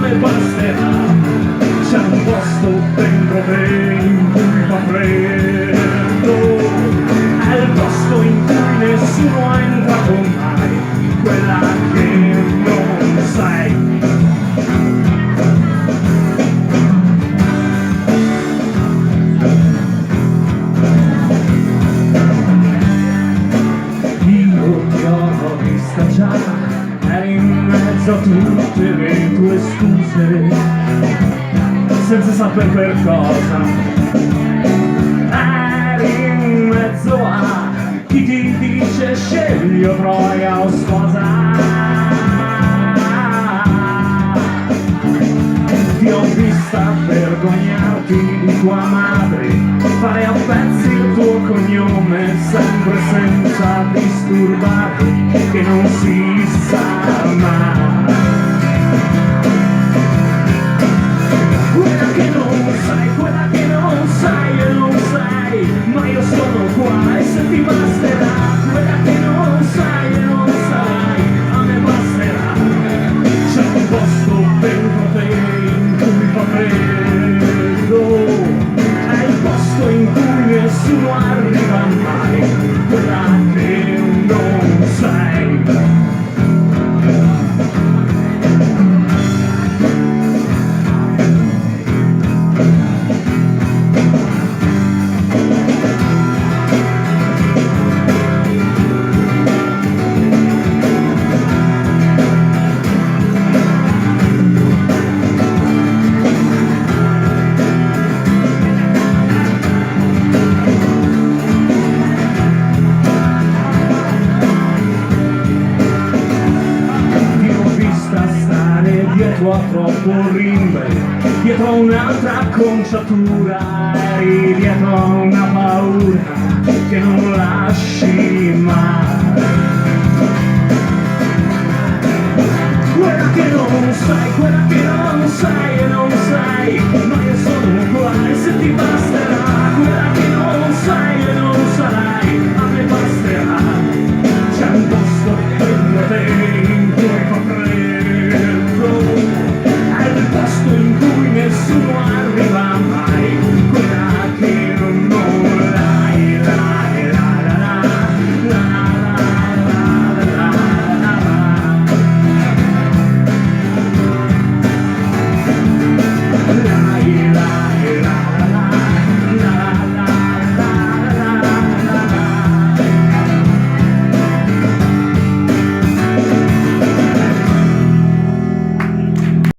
me basterà. C'è un posto dentro te in cui fa freddo, è il posto in cui nessuno è entrato mai, quella che non sai. Eri in mezzo a tutte le tue scuse, senza saper per cosa. Eri in mezzo a chi ti dice scegli o troia o sposa. Ti ho vista vergognarti di tua madre, fare a pezzi il tuo cognome, sempre senza disturbarti, che non si sa mai. Quella che non sai, quella che non sai e non sai, ma io sono qua e se ti basterà. Quella che non sai e non sai, a me basterà. C'è un posto dentro te in cui fa freddo, è il posto in cui nessuno arriva mai, quella che non sai. Dietro a troppo rimbe, dietro a un'altra acconciatura, eri dietro a una paura che non lasci mai. Quella che non sai, quella che non sai e non sai, ma io sono qua e se ti basta